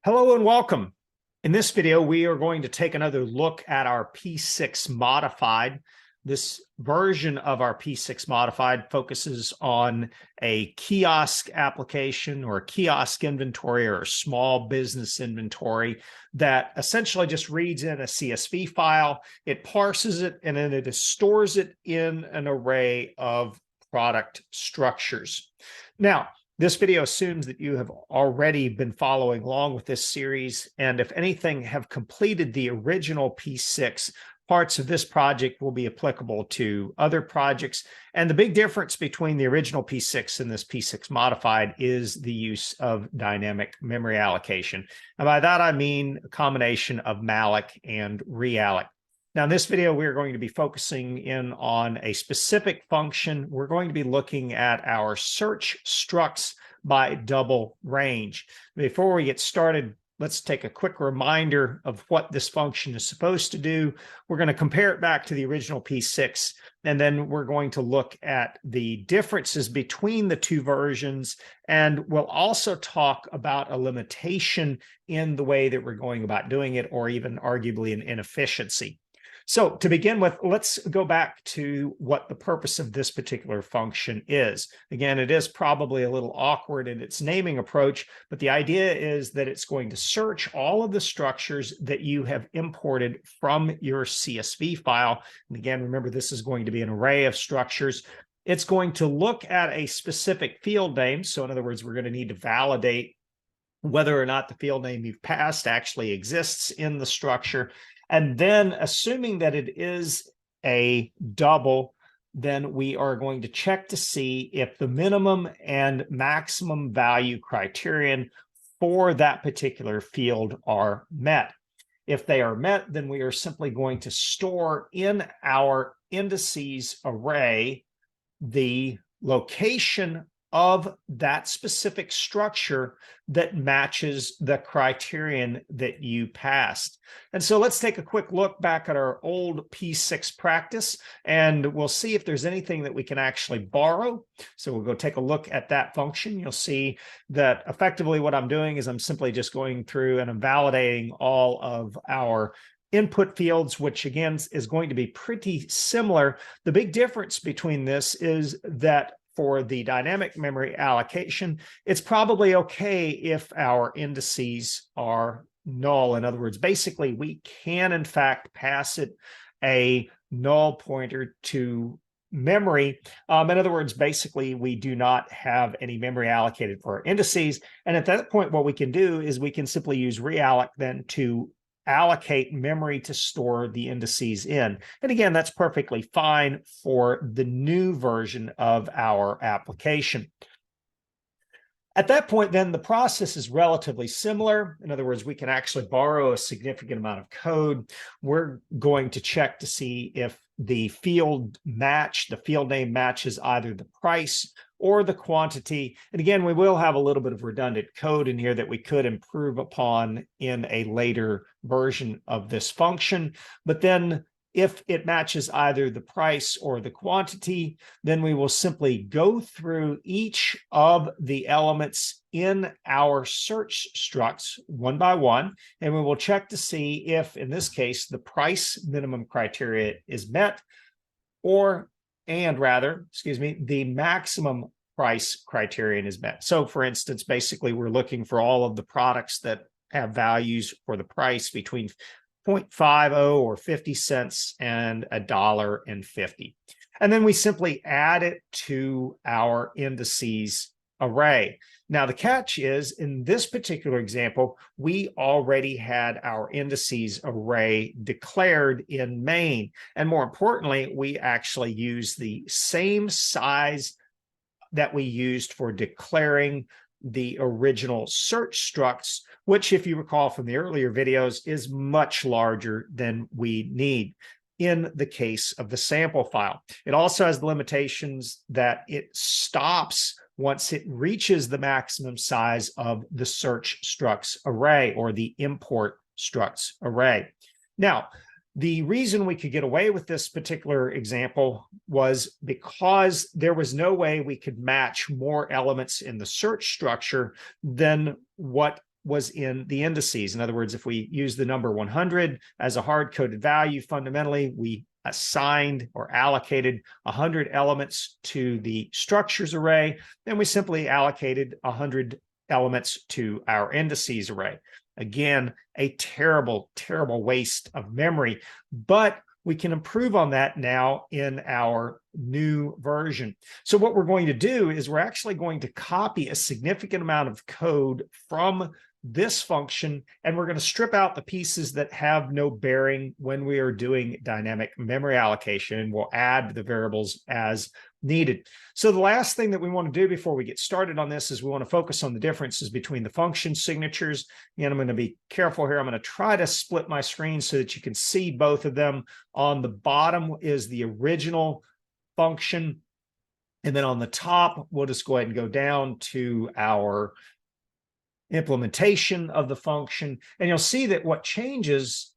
Hello and welcome. In this video, we are going to take another look at our P6 modified. This version of our P6 modified focuses on a kiosk application or a kiosk inventory or a small business inventory that essentially just reads in a CSV file, it parses it, and then it stores it in an array of product structures. Now, this video assumes that you have already been following along with this series, and if anything, have completed the original P6. Parts of this project will be applicable to other projects. And the big difference between the original P6 and this P6 modified is the use of dynamic memory allocation. And by that, I mean a combination of malloc and realloc. Now, in this video, we're going to be focusing in on a specific function. We're going to be looking at our search structs by double range. Before we get started, let's take a quick reminder of what this function is supposed to do. We're going to compare it back to the original P6, and then we're going to look at the differences between the two versions, and we'll also talk about a limitation in the way that we're going about doing it, or even arguably an inefficiency. So to begin with, let's go back to what the purpose of this particular function is. Again, it is probably a little awkward in its naming approach, but the idea is that it's going to search all of the structures that you have imported from your CSV file. And again, remember, this is going to be an array of structures. It's going to look at a specific field name. So in other words, we're going to need to validate whether or not the field name you've passed actually exists in the structure. And then, assuming that it is a double, then we are going to check to see if the minimum and maximum value criterion for that particular field are met. If they are met, then we are simply going to store in our indices array the location of that specific structure that matches the criterion that you passed. And so let's take a quick look back at our old P6 practice, and we'll see if there's anything that we can actually borrow. So we'll go take a look at that function. You'll see that effectively what I'm doing is I'm simply just going through and I'm validating all of our input fields, which again is going to be pretty similar. The big difference between this is that for the dynamic memory allocation, it's probably okay if our indices are null. In other words, basically, we can, in fact, pass it a null pointer to memory. In other words, basically, we do not have any memory allocated for our indices. And at that point, what we can do is we can simply use realloc then to allocate memory to store the indices in. And again, that's perfectly fine for the new version of our application. At that point, then, the process is relatively similar. In other words, we can actually borrow a significant amount of code. We're going to check to see if the field name matches either the price or the quantity. And again, we will have a little bit of redundant code in here that we could improve upon in a later version of this function. But then if it matches either the price or the quantity, then we will simply go through each of the elements in our search structs one by one, and we will check to see if, in this case, the price minimum criteria is met, the maximum price criterion is met. So for instance, basically, we're looking for all of the products that have values for the price between 0.50 or 50 cents and $1.50. And then we simply add it to our indices array. Now, the catch is, in this particular example, we already had our indices array declared in main. And more importantly, we actually use the same size that we used for declaring the original search structs, which, if you recall from the earlier videos, is much larger than we need in the case of the sample file. It also has the limitations that it stops once it reaches the maximum size of the search structs array or the import structs array. Now, the reason we could get away with this particular example was because there was no way we could match more elements in the search structure than what was in the indices. In other words, if we use the number 100 as a hard-coded value, fundamentally, we assigned or allocated 100 elements to the structures array, then we simply allocated 100 elements to our indices array. Again, a terrible, terrible waste of memory, but we can improve on that now in our new version. So what we're going to do is we're actually going to copy a significant amount of code from this function, and we're going to strip out the pieces that have no bearing when we are doing dynamic memory allocation, and we'll add the variables as needed. So the last thing that we want to do before we get started on this is we want to focus on the differences between the function signatures. And I'm going to be careful here. I'm going to try to split my screen so that you can see both of them. On the bottom is the original function. And then on the top, we'll just go ahead and go down to our implementation of the function. And you'll see that what changes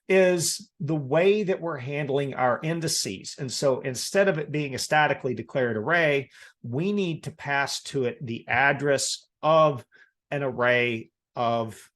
is the way that we're handling our indices. And so instead of it being a statically declared array, we need to pass to it the address of an array of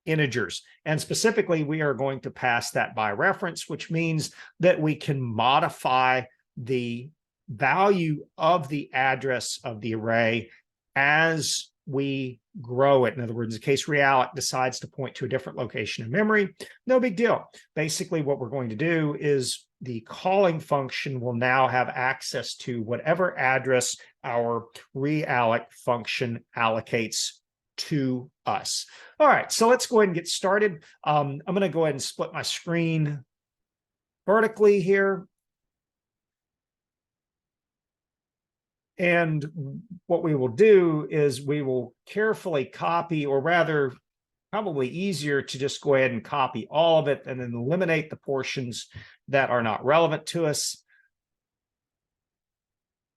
integers. And specifically, we are going to pass that by reference, which means that we can modify the value of the address of the array as we grow it. In other words, in case realloc decides to point to a different location in memory, no big deal. Basically, what we're going to do is the calling function will now have access to whatever address our realloc function allocates to us. All right, so let's go ahead and get started. I'm going to go ahead and split my screen vertically here. And what we will do is we will carefully copy, or rather, probably easier to just go ahead and copy all of it and then eliminate the portions that are not relevant to us.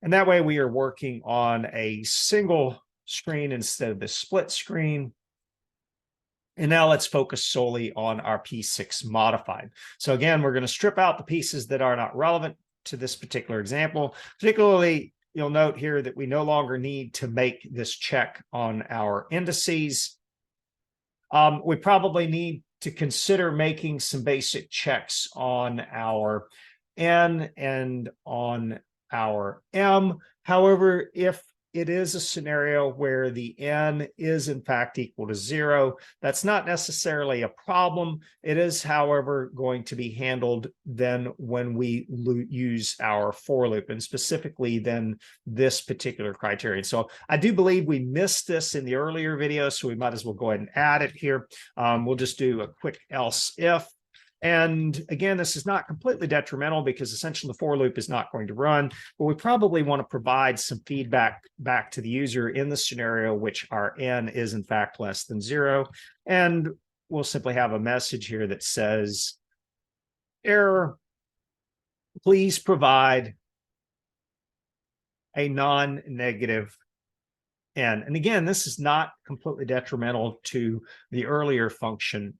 And that way we are working on a single screen instead of the split screen. And now let's focus solely on our P6 modified. So again, we're going to strip out the pieces that are not relevant to this particular example. Particularly, you'll note here that we no longer need to make this check on our indices. We probably need to consider making some basic checks on our N and on our M. However, if it is a scenario where the N is in fact equal to 0, that's not necessarily a problem. It is, however, going to be handled then when we use our for loop, and specifically then this particular criterion. So I do believe we missed this in the earlier video, so we might as well go ahead and add it here. We'll just do a quick else if. And again, this is not completely detrimental because essentially the for loop is not going to run, but we probably want to provide some feedback back to the user in the scenario which our N is in fact less than 0. And we'll simply have a message here that says, error, please provide a non-negative N. And again, this is not completely detrimental to the earlier function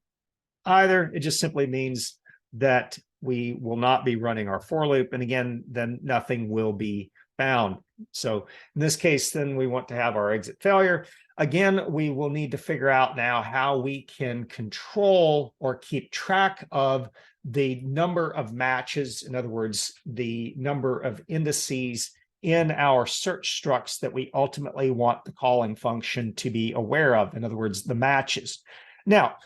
either. It just simply means that we will not be running our for loop. And again, then nothing will be found. So in this case, then we want to have our exit failure. Again, we will need to figure out now how we can control or keep track of the number of matches. In other words, the number of indices in our search structs that we ultimately want the calling function to be aware of. In other words, the matches. Now,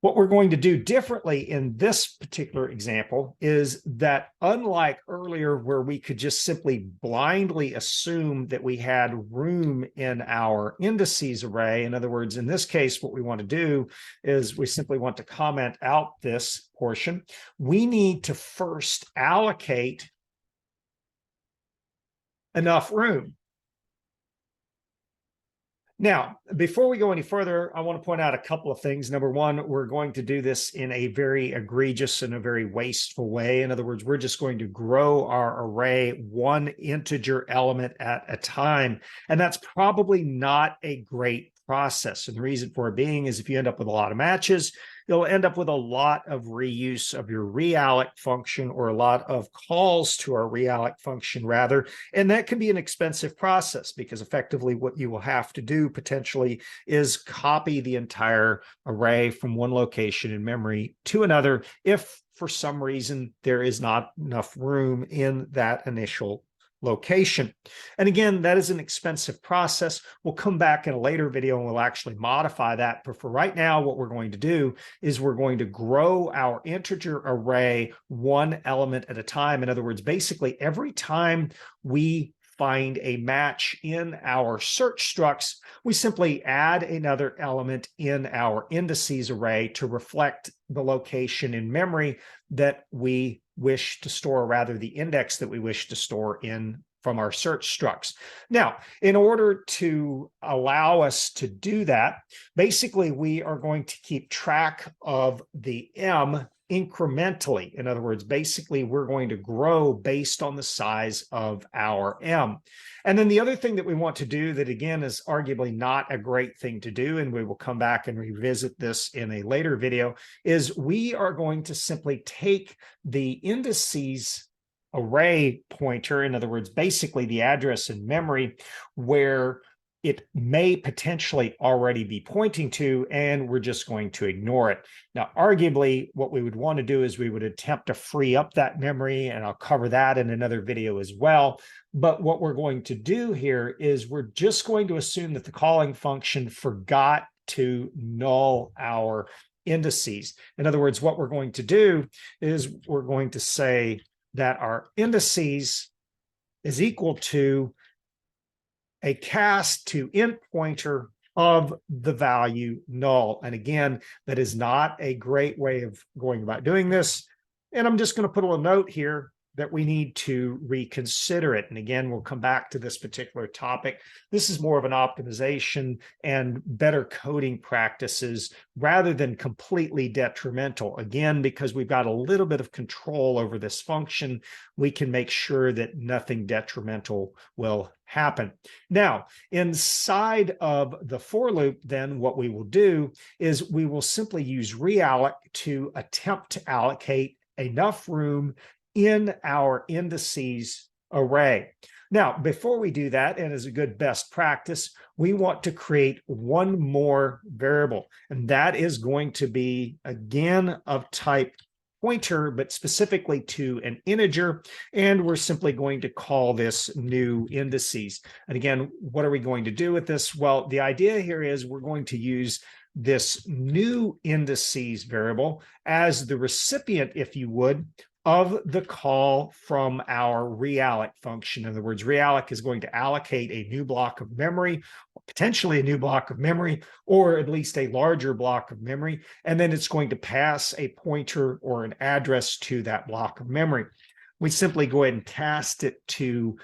what we're going to do differently in this particular example is that, unlike earlier where we could just simply blindly assume that we had room in our indices array, in other words, in this case, what we want to do is we simply want to comment out this portion. We need to first allocate enough room. Now, before we go any further, I want to point out a couple of things. Number one, we're going to do this in a very egregious and a very wasteful way. In other words, we're just going to grow our array one integer element at a time. And that's probably not a great process. And the reason for it being is if you end up with a lot of matches, you'll end up with a lot of reuse of your realloc function, or a lot of calls to our realloc function rather. And that can be an expensive process, because effectively what you will have to do potentially is copy the entire array from one location in memory to another if for some reason there is not enough room in that initial location. And again, that is an expensive process. We'll come back in a later video and we'll actually modify that. But for right now, what we're going to do is we're going to grow our integer array one element at a time. In other words, basically every time we find a match in our search structs, we simply add another element in our indices array to reflect the location in memory that we wish to store, or rather the index that we wish to store in from our search structs. Now, in order to allow us to do that, basically we are going to keep track of the M incrementally. In other words, basically we're going to grow based on the size of our M. And then the other thing that we want to do, that again is arguably not a great thing to do, and we will come back and revisit this in a later video, is we are going to simply take the indices array pointer, in other words, basically the address in memory where it may potentially already be pointing to, and we're just going to ignore it. Now, arguably, what we would want to do is we would attempt to free up that memory, and I'll cover that in another video as well. But what we're going to do here is we're just going to assume that the calling function forgot to null our indices. In other words, what we're going to do is we're going to say that our indices is equal to a cast to int pointer of the value null. And again, that is not a great way of going about doing this. And I'm just going to put a little note here that we need to reconsider it. And again, we'll come back to this particular topic. This is more of an optimization and better coding practices rather than completely detrimental. Again, because we've got a little bit of control over this function, we can make sure that nothing detrimental will happen. Now, inside of the for loop, then what we will do is we will simply use realloc to attempt to allocate enough room in our indices array. Now, before we do that, and as a good best practice, we want to create one more variable, and that is going to be, again, of type pointer, but specifically to an integer, and we're simply going to call this new indices. And again, what are we going to do with this? Well, the idea here is we're going to use this new indices variable as the recipient, if you would, of the call from our realloc function. In other words, realloc is going to allocate a new block of memory, or potentially a new block of memory, or at least a larger block of memory, and then it's going to pass a pointer or an address to that block of memory. We simply go ahead and cast it to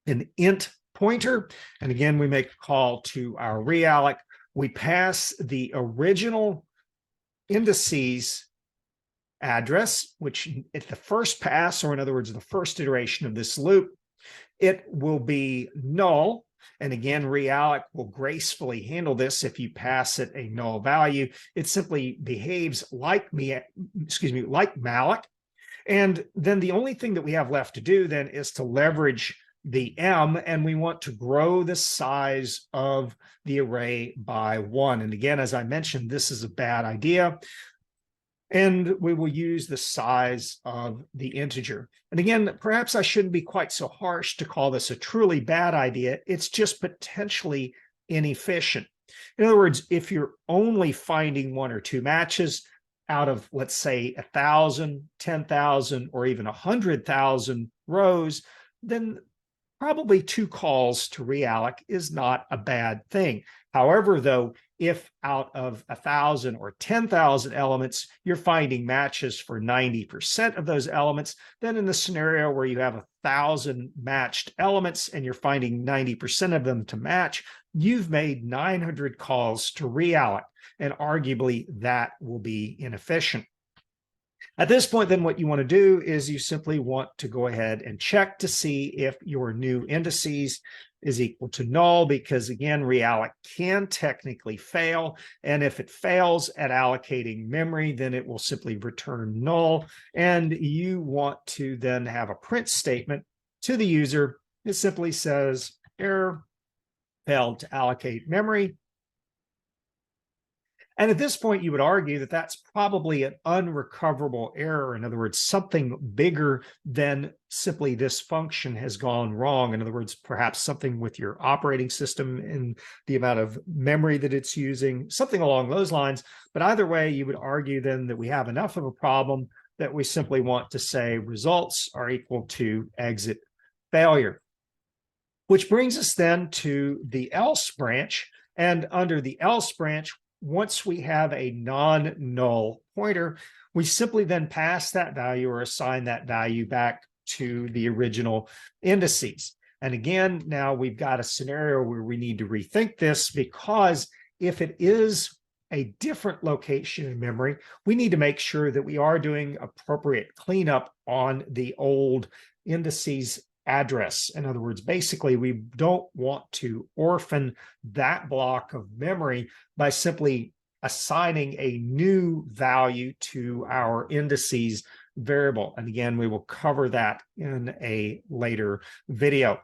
an int pointer, and again, we make a call to our realloc. We pass the original indices address, which at the first pass, or in other words, the first iteration of this loop, it will be null. And again, realloc will gracefully handle this. If you pass it a null value, it simply behaves like like malloc. And then the only thing that we have left to do then is to leverage the M, and we want to grow the size of the array by 1. And again, as I mentioned, this is a bad idea. And we will use the size of the integer. And again, perhaps I shouldn't be quite so harsh to call this a truly bad idea. It's just potentially inefficient. In other words, if you're only finding 1 or 2 matches out of, let's say, 1,000, 10,000, or even 100,000 rows, then probably 2 calls to realloc is not a bad thing. However, though, if out of 1,000 or 10,000 elements, you're finding matches for 90% of those elements, then in the scenario where you have 1,000 matched elements and you're finding 90% of them to match, you've made 900 calls to realloc, and arguably that will be inefficient. At this point, then what you want to do is you simply want to go ahead and check to see if your new indices is equal to null, because again, realloc can technically fail. And if it fails at allocating memory, then it will simply return null. And you want to then have a print statement to the user. It simply says error, failed to allocate memory. And at this point, you would argue that that's probably an unrecoverable error. In other words, something bigger than simply this function has gone wrong. In other words, perhaps something with your operating system and the amount of memory that it's using, something along those lines. But either way, you would argue then that we have enough of a problem that we simply want to say results are equal to exit failure. Which brings us then to the else branch. And under the else branch, once we have a non-null pointer, we simply then pass that value or assign that value back to the original indices. And again, now we've got a scenario where we need to rethink this, because if it is a different location in memory, we need to make sure that we are doing appropriate cleanup on the old indices address. In other words, basically, we don't want to orphan that block of memory by simply assigning a new value to our indices variable. And again, we will cover that in a later video.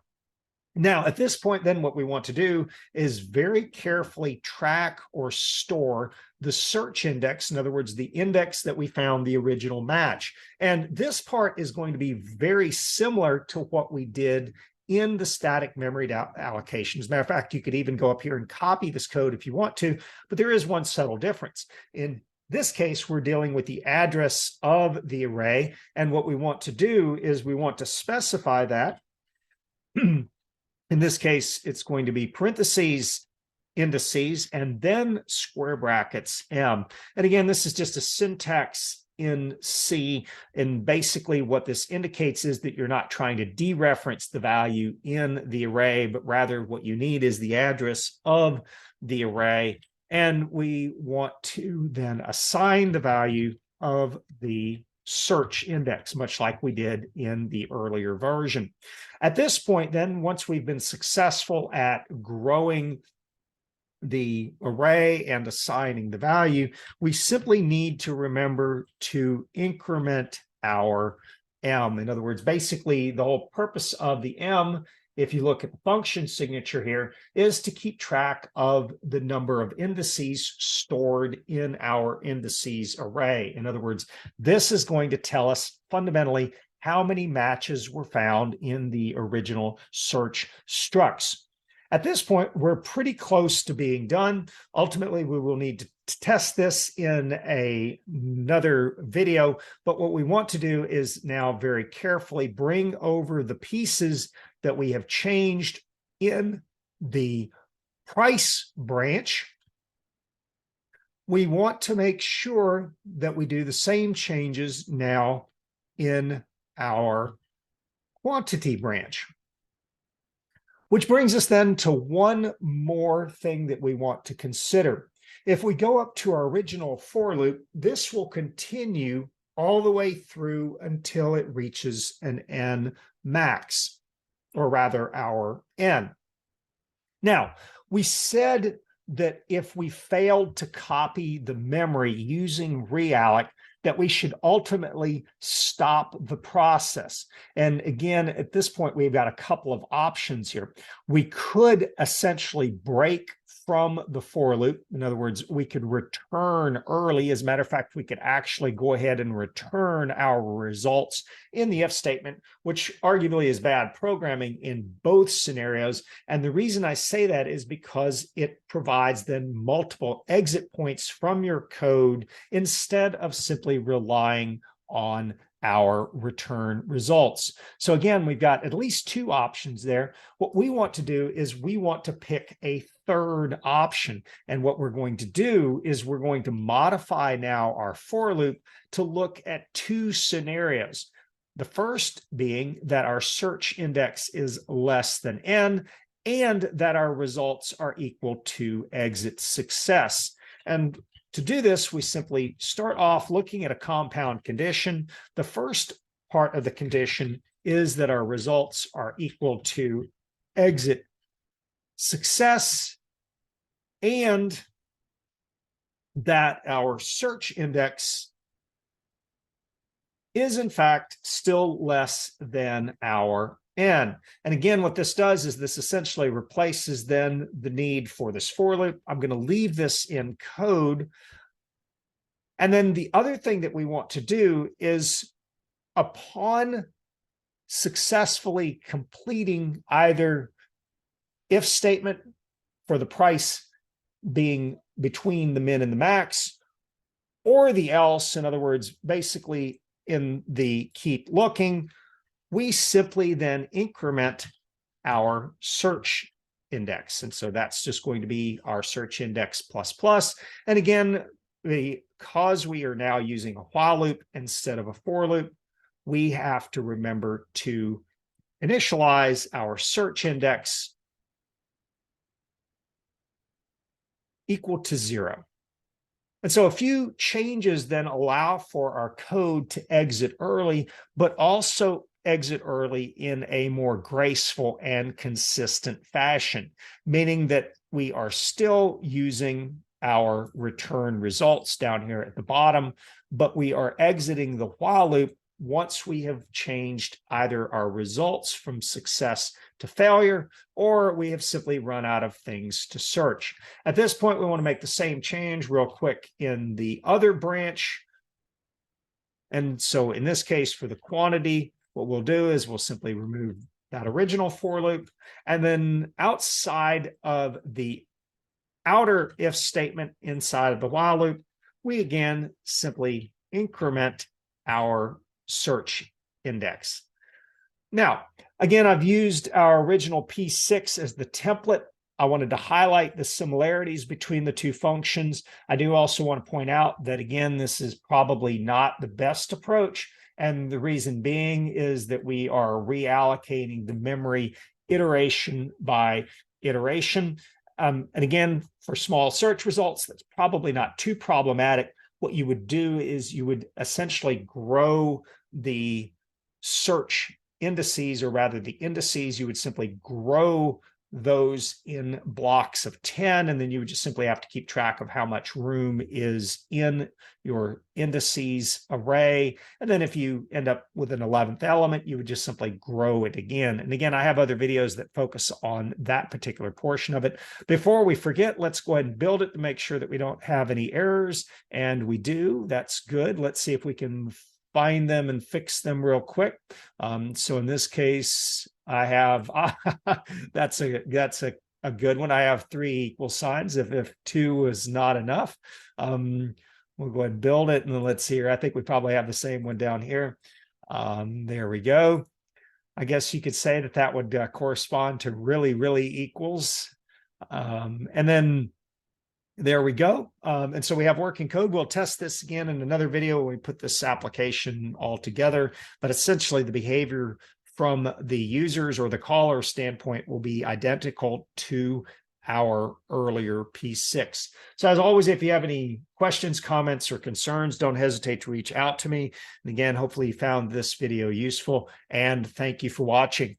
Now, at this point, then what we want to do is very carefully track or store the search index. In other words, the index that we found the original match. And this part is going to be very similar to what we did in the static memory allocation. As a matter of fact, you could even go up here and copy this code if you want to, but there is one subtle difference. In this case, we're dealing with the address of the array. And what we want to do is we want to specify that. In this case, it's going to be parentheses, indices, and then square brackets M. And again, this is just a syntax in C. And basically what this indicates is that you're not trying to dereference the value in the array, but rather what you need is the address of the array. And we want to then assign the value of the search index, much like we did in the earlier version. At this point, then, once we've been successful at growing the array and assigning the value, we simply need to remember to increment our M. In other words, basically, the whole purpose of the M, if you look at the function signature here, is to keep track of the number of indices stored in our indices array. In other words, this is going to tell us fundamentally how many matches were found in the original search structs. At this point, we're pretty close to being done. Ultimately, we will need to test this in another video, but what we want to do is now very carefully bring over the pieces that we have changed in the price branch. We want to make sure that we do the same changes now in our quantity branch. Which brings us then to one more thing that we want to consider. If we go up to our original for loop, this will continue all the way through until it reaches an n max, or rather our n. Now, we said that if we failed to copy the memory using realloc, that we should ultimately stop the process. And again, at this point, we've got a couple of options here. We could essentially break from the for loop. In other words, we could return early. As a matter of fact, we could actually go ahead and return our results in the if statement, which arguably is bad programming in both scenarios. And the reason I say that is because it provides then multiple exit points from your code instead of simply relying on our return results. So again, we've got at least two options there. What we want to do is we want to pick a third option. And what we're going to do is we're going to modify now our for loop to look at two scenarios. The first being that our search index is less than n and that our results are equal to exit success. And to do this, we simply start off looking at a compound condition. The first part of the condition is that our results are equal to exit success and that our search index is in fact still less than our n. And again, what this does is this essentially replaces then the need for this for loop. I'm going to leave this in code. And then the other thing that we want to do is upon successfully completing either if statement for the price being between the min and the max, or the else, in other words, basically in the keep looking, we simply then increment our search index. And so that's just going to be our search index plus plus. And again, because we are now using a while loop instead of a for loop, we have to remember to initialize our search index equal to 0. And so a few changes then allow for our code to exit early, but also exit early in a more graceful and consistent fashion, meaning that we are still using our return results down here at the bottom, but we are exiting the while loop once we have changed either our results from success to failure, or we have simply run out of things to search. At this point, we want to make the same change real quick in the other branch. And so in this case, for the quantity, what we'll do is we'll simply remove that original for loop. And then outside of the outer if statement inside of the while loop, we again simply increment our search index. Now, again, I've used our original P6 as the template. I wanted to highlight the similarities between the two functions. I do also want to point out that, again, this is probably not the best approach. And the reason being is that we are reallocating the memory iteration by iteration. And again, for small search results, that's probably not too problematic. What you would do is you would essentially grow the search indices, or rather the indices, you would simply grow those in blocks of 10, and then you would just simply have to keep track of how much room is in your indices array. And then if you end up with an 11th element, you would just simply grow it again. And again, I have other videos that focus on that particular portion of it. Before we forget, let's go ahead and build it to make sure that we don't have any errors. And we do. That's good. Let's see if we can find them and fix them real quick. So in this case, I have that's a good one. I have 3 equal signs if 2 is not enough. We'll go ahead and build it, and then let's see here. I think we probably have the same one down here. There we go. I guess you could say that that would correspond to really equals. And then there we go. And so we have working code. We'll test this again in another video when we put this application all together. But essentially, the behavior from the users or the caller standpoint will be identical to our earlier P6. So as always, if you have any questions, comments, or concerns, don't hesitate to reach out to me. And again, hopefully you found this video useful, and thank you for watching.